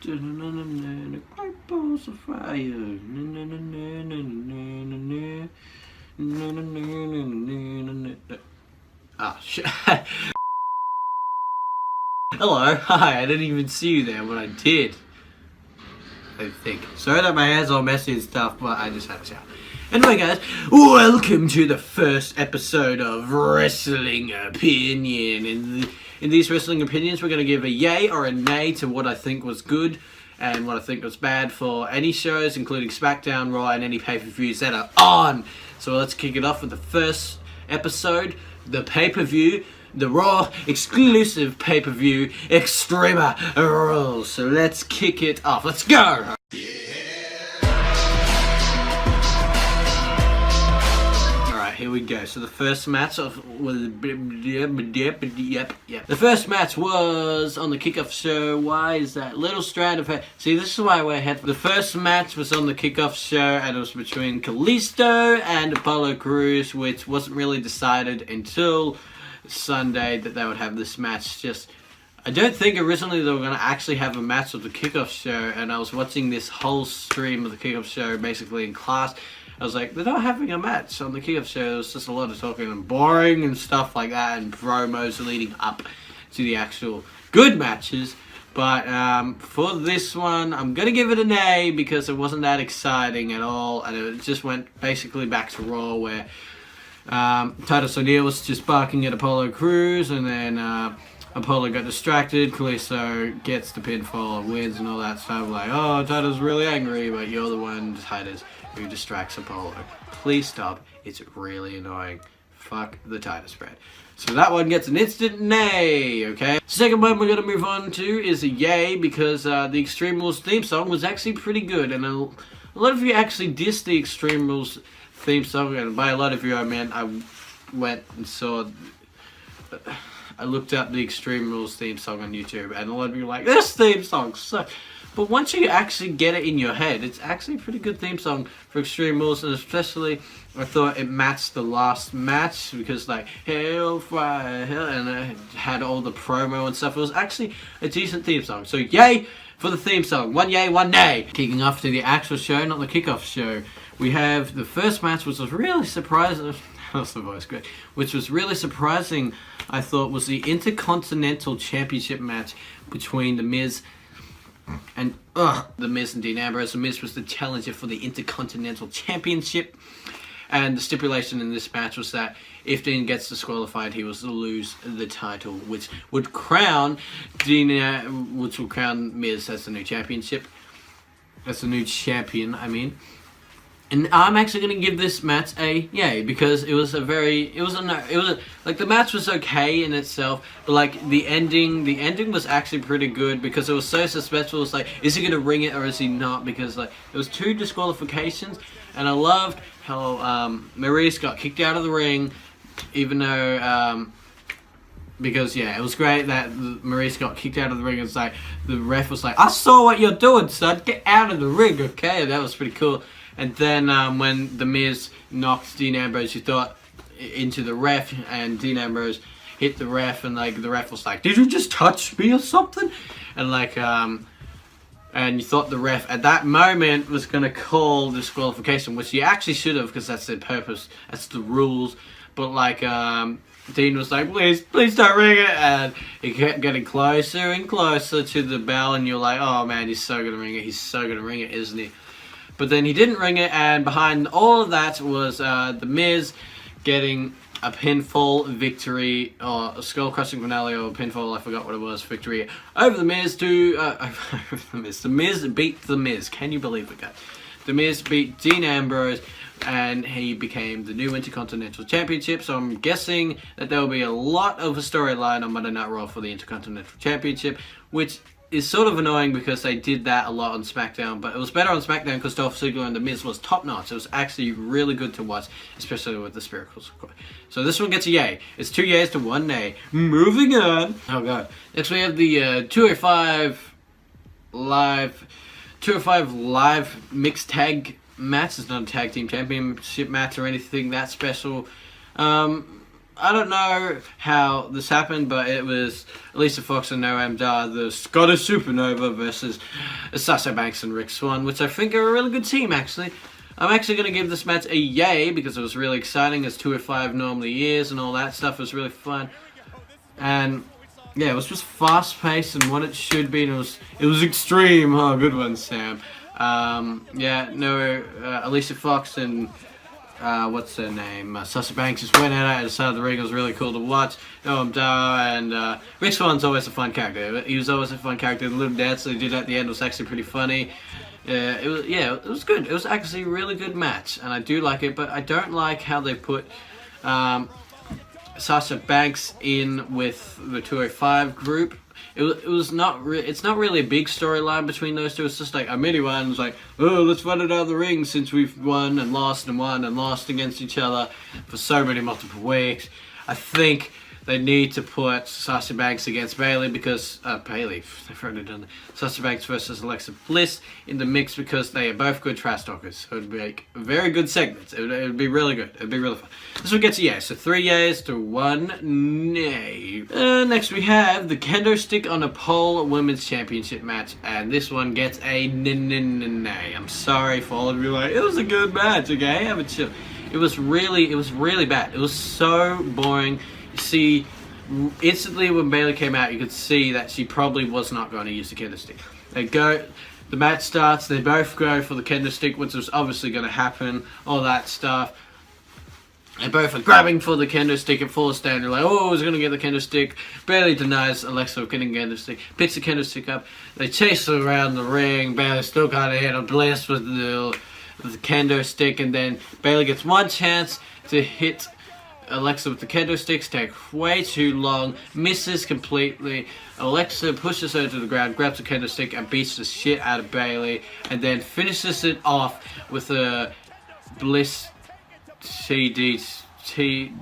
Great balls of fire. Ah, shit. Hello, hi, I didn't even see you there when I did. I think. Sorry that my hands all messy and stuff, but I just had a shower. Anyway, guys, welcome to the first episode of Wrestling Opinion. In these Wrestling Opinions, we're going to give a yay or a nay to what I think was good and what I think was bad for any shows, including SmackDown, Raw, and any pay-per-views that are on. So let's kick it off with the first episode, the pay-per-view, the Raw exclusive pay-per-view, Extrema Rules. So let's kick it off. Let's go! Here we go. So the first match The first match was on the kickoff show. Why is that little strand of hair? See, this is why we're ahead. The first match was on the kickoff show, and it was between Callisto and Apollo Cruz, which wasn't really decided until Sunday that they would have this match. I don't think originally they were going to actually have a match of the kickoff show, and I was watching this whole stream of the kickoff show basically in class. I was like, they're not having a match on the kickoff show. It was just a lot of talking and boring and stuff like that, and promos leading up to the actual good matches. But for this one, I'm going to give it an A because it wasn't that exciting at all, and it just went basically back to Raw where Titus O'Neil was just barking at Apollo Cruz, and then Apollo got distracted. Callisto gets the pinfall, wins, and all that stuff. Like, oh, Titus is really angry, but you're the one, Titus, who distracts Apollo. Please stop. It's really annoying. Fuck the Titus spread. So that one gets an instant nay, okay? Second one we're going to move on to is a yay because the Extreme Rules theme song was actually pretty good. And a lot of you actually dissed the Extreme Rules theme song. And by a lot of you, I meant I went and saw... I looked up the Extreme Rules theme song on YouTube, and a lot of you were like, this theme song sucks. But once you actually get it in your head, it's actually a pretty good theme song for Extreme Rules, and especially I thought it matched the last match because like Hellfire, Hell, and it had all the promo and stuff. It was actually a decent theme song. So yay for the theme song. One yay, one nay. Kicking off to the actual show, not the kickoff show. We have the first match, which was really surprising. That's the voice, great. Which was really surprising, I thought, was the Intercontinental Championship match between The Miz and Dean Ambrose. The Miz was the challenger for the Intercontinental Championship, and the stipulation in this match was that if Dean gets disqualified, he was to lose the title, which would crown Miz as the new championship. As the new champion, I mean. And I'm actually going to give this match a yay because it was the match was okay in itself, but like the ending was actually pretty good because it was so suspenseful. It was like, is he going to ring it or is he not? Because like there was 2 disqualifications, and I loved how Maurice got kicked out of the ring, even though because yeah, it was great that Maurice got kicked out of the ring. It's like the ref was like, I saw what you're doing, son. Get out of the ring, okay? That was pretty cool. And then when The Miz knocked Dean Ambrose, you thought, into the ref, and Dean Ambrose hit the ref, and like the ref was like, did you just touch me or something? And like, and you thought the ref at that moment was going to call disqualification, which he actually should have, because that's their purpose, that's the rules. But like, Dean was like, please don't ring it, and he kept getting closer and closer to the bell, and you're like, oh man, he's so going to ring it, isn't he? But then he didn't ring it, and behind all of that was The Miz getting a pinfall victory, or a skull-crushing finale, or a pinfall, I forgot what it was, victory over The Miz The Miz beat The Miz. Can you believe it, guys? The Miz beat Dean Ambrose, and he became the new Intercontinental Championship. So I'm guessing that there will be a lot of a storyline on Monday Night Raw for the Intercontinental Championship, which is sort of annoying because they did that a lot on SmackDown, but it was better on SmackDown because Dolph Ziggler and The Miz was top notch. It was actually really good to watch, especially with the Spiritual Squad. So this one gets a yay. It's 2 yays to 1 nay. Moving on. Oh god. Next we have the 205 live mixed tag match. It's not a tag team championship match or anything that special. I don't know how this happened, but it was Alicia Fox and Noam Dar, the Scottish Supernova versus Sasha Banks and Rick Swann, which I think are a really good team, actually. I'm actually going to give this match a yay because it was really exciting, as 205 normally is, and all that stuff was really fun. And yeah, it was just fast-paced and what it should be, and it was extreme. Oh, good one, Sam. Alicia Fox and what's her name? Sasha Banks just went at it the side of the ring. It was really cool to watch. Noam Dar and Rick Swann's always a fun character. He was always a fun character. The little dance they did at the end was actually pretty funny. It was good. It was actually a really good match, and I do like it. But I don't like how they put Sasha Banks in with the 205 group. It's not really a big storyline between those two. It's just like a mini one. It's like, oh, let's run it out of the ring since we've won and lost against each other for so many multiple weeks. I think they need to put Sasha Banks against Bayley because they've already done that. Sasha Banks versus Alexa Bliss in the mix because they are both good trash talkers. So it'd be like very good segments. It would be really good. It'd be really fun. This one gets a yay. So 3 yays to 1 nay. Next we have the kendo stick on a pole women's championship match, and this one gets a nay. I'm sorry for all of you. Like, it was a good match. Okay, have a chill. It was really bad. It was so boring. See, instantly when Bayley came out, you could see that she probably was not going to use the kendo stick. The match starts, they both go for the kendo stick, which was obviously going to happen, all that stuff. They both are grabbing for the kendo stick at full stand. They're like, oh, I was going to get the kendo stick. Bayley denies Alexa getting the kendo stick, picks the kendo stick up. They chase her around the ring. Bayley still got a handle Bliss with the kendo stick, and then Bayley gets one chance to hit Alexa with the kendo sticks, take way too long, misses completely. Alexa pushes her to the ground, grabs the kendo stick, and beats the shit out of Bayley, and then finishes it off with a Bliss DDT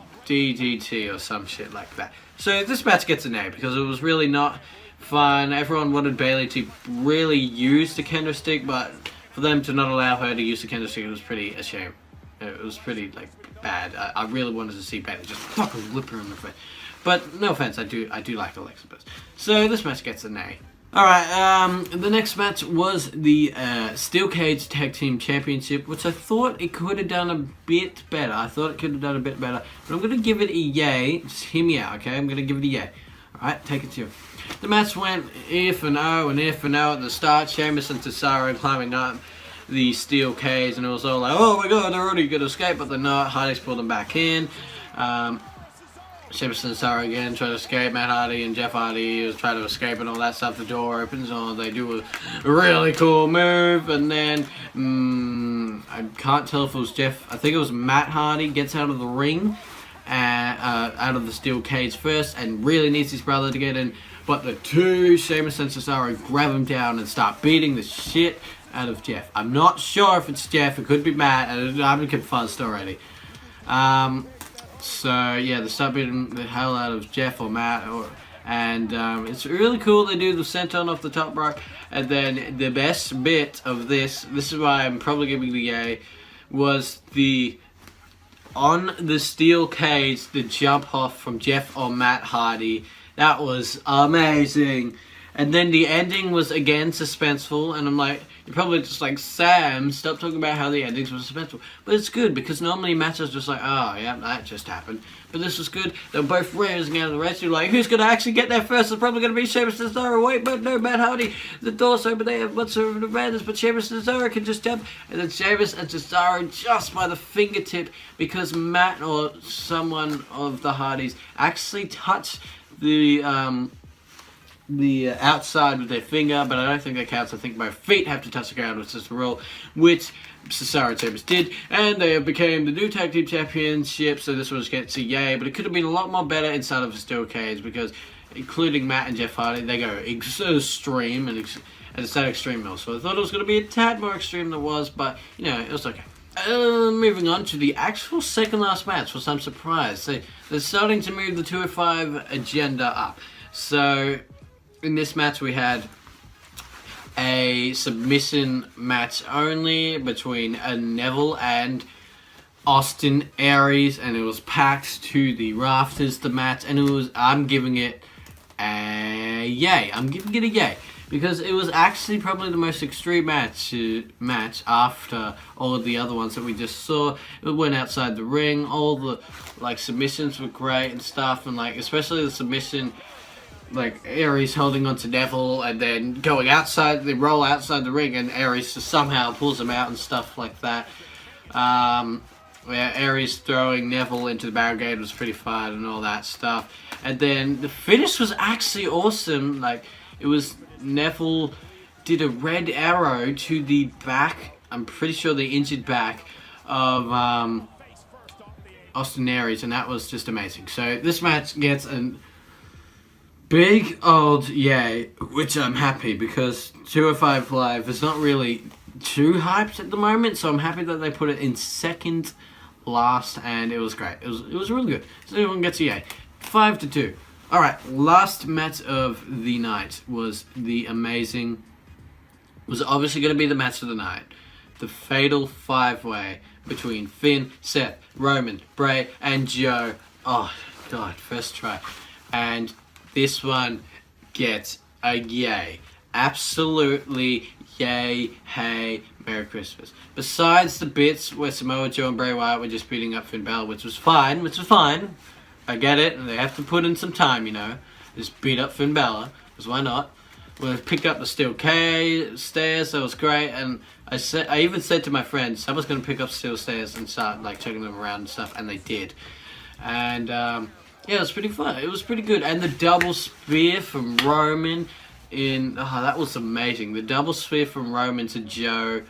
or some shit like that. So this match gets an A because it was really not fun. Everyone wanted Bayley to really use the kendo stick, but for them to not allow her to use the kendo stick, it was pretty a shame. It was pretty bad. I really wanted to see Bayley just fucking whip her in the face. But no offense, I do like Alexa Bliss. So this match gets an A. Alright, the next match was the Steel Cage Tag Team Championship, which I thought it could have done a bit better. But I'm going to give it a yay. Just hear me out, okay? I'm going to give it a yay. Alright, take it to you. The match went if and O at the start. Sheamus and Cesaro climbing up the steel cage, and it was all like, oh my god, they're already going to escape, but they're not. Hardy's pulled them back in. Sheamus and Cesaro again try to escape. Matt Hardy and Jeff Hardy was trying to escape and all that stuff. The door opens, they do a really cool move, and then I can't tell if it was Jeff. I think it was Matt Hardy gets out of the ring, out of the steel cage first, and really needs his brother to get in. But the two, Sheamus and Cesaro, grab him down and start beating the shit out of Jeff. I'm not sure if it's Jeff. It could be Matt. I'm confused already. So yeah, they start beating the hell out of Jeff or Matt, and it's really cool. They do the senton off the top rope, and then the best bit of this is why I'm probably giving the yay, was on the steel cage, the jump off from Jeff or Matt Hardy. That was amazing. And then the ending was again suspenseful, and I'm like, you're probably just like, Sam, stop talking about how the endings were suspenseful. But it's good, because normally matches just like, oh yeah, that just happened. But this was good. They were both raising out of the rest. You're like, who's going to actually get there first? It's probably going to be Sheamus and Cesaro. Wait, but no, Matt Hardy. The door's open there. What's the advantage? But Sheamus and Cesaro can just jump. And then Sheamus and Cesaro just by the fingertip, because Matt or someone of the Hardys actually touched the outside with their finger, but I don't think that counts. I think both feet have to touch the ground, which is the rule, which Cesaro and Sheamus did, and they became the new tag team championship. So this was gets a yay, but it could have been a lot more better inside of a steel cage, because including Matt and Jeff Hardy, they go extreme, and it's that extreme also. I thought it was going to be a tad more extreme than it was, but you know, it was okay. Moving on to the actual second last match, which I'm surprised. They're starting to move the 205 agenda up. So in this match we had a submission match only between Neville and Austin Aries, and it was packed to the rafters, the match, and I'm giving it a yay. I'm giving it a yay. Because it was actually probably the most extreme match after all of the other ones that we just saw. It went outside the ring. All the submissions were great and stuff, and especially the submission, Aries holding on to Neville and then going outside. They roll outside the ring, and Aries just somehow pulls him out and stuff like that. Aries throwing Neville into the barricade was pretty fun and all that stuff. And then the finish was actually awesome. It was Neville did a red arrow to the back, I'm pretty sure the injured back of Austin Aries, and that was just amazing. So this match gets a big old yay, which I'm happy, because 205 Live is not really too hyped at the moment, so I'm happy that they put it in second last, and it was great. It was really good. So everyone gets a yay. 5-2. Alright, last match of the night was obviously going to be the match of the night. The Fatal 5-Way between Finn, Seth, Roman, Bray, and Joe. Oh, God, first try. And this one gets a yay. Absolutely yay, hey, Merry Christmas. Besides the bits where Samoa Joe and Bray Wyatt were just beating up Finn Balor, which was fine. I get it, and they have to put in some time, Just beat up Finn Balor, because why not? We picked up the steel stairs, that was great, and I even said to my friends, someone's going to pick up steel stairs and start checking them around and stuff, and they did. And yeah, it was pretty fun. It was pretty good. And the double spear from Roman that was amazing. The double spear from Roman to Joe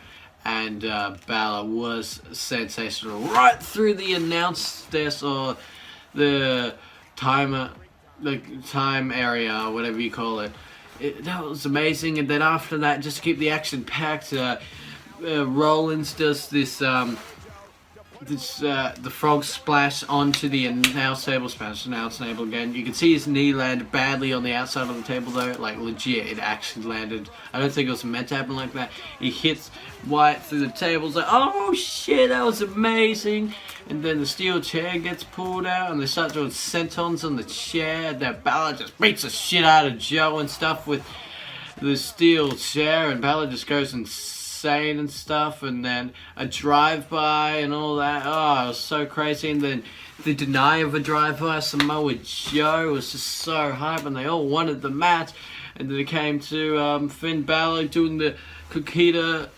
and Balor was sensational. Right through the announce desk, or the time area, or whatever you call it. That was amazing. And then after that, just to keep the action packed, Rollins does this the frog splash onto the announce table, smash announce table again. You can see his knee land badly on the outside of the table though, legit, it actually landed. I don't think it was meant to happen like that. He hits Wyatt through the table, oh shit, that was amazing. And then the steel chair gets pulled out, and they start doing sentons on the chair. That Balor just beats the shit out of Joe and stuff with the steel chair, and Balor just goes insane and stuff. And then a drive-by and all that. Oh, it was so crazy. And then the deny of a drive-by, Samoa Joe was just so hype, and they all wanted the match. And then it came to Finn Balor doing the Kikita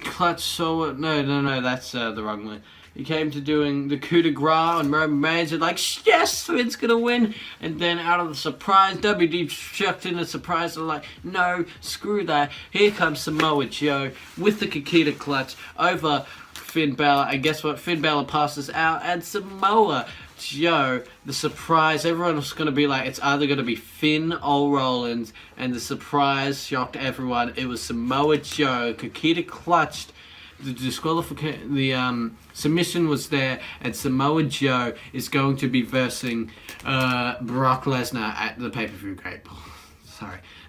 clutch. So no, that's the wrong one. He came to doing the coup de grace on Roman Reigns, and yes, Finn's gonna win. And then out of the surprise, WD chucked in a surprise, and no, screw that. Here comes Samoa Joe with the Kikita clutch over Finn Balor, and guess what? Finn Balor passes out, and Samoa Joe, the surprise, everyone was going to be it's either going to be Finn or Rollins, and the surprise shocked everyone. It was Samoa Joe. Kikita clutched. The disqualification, the submission was there, and Samoa Joe is going to be versing Brock Lesnar at the pay-per-view Great Balls.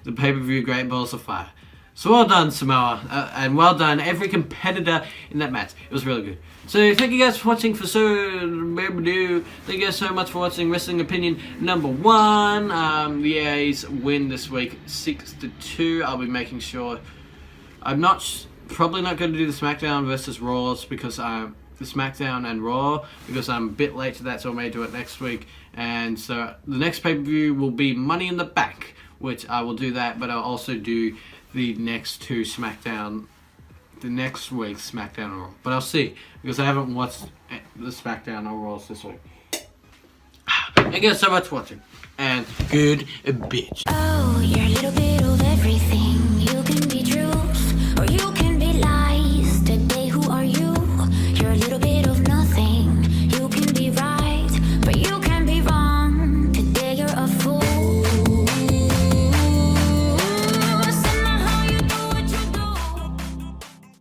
The pay-per-view Great Balls of Fire. So well done, Samoa, and well done every competitor in that match. It was really good. So thank you guys for watching. Thank you guys so much for watching Wrestling Opinion number 1. The A's win this week, 6-2. I'll be making sure. I'm probably not going to do the SmackDown versus Raws, because the SmackDown and Raw, because I'm a bit late to that, so I may do it next week. And so the next pay-per-view will be Money in the Bank, which I will do that, but I'll also do the next two SmackDown, the next week's SmackDown and Raw. But I'll see, because I haven't watched the SmackDown or Raws this week. Thank you guys so much for watching, and good bitch. Oh, you're a little bit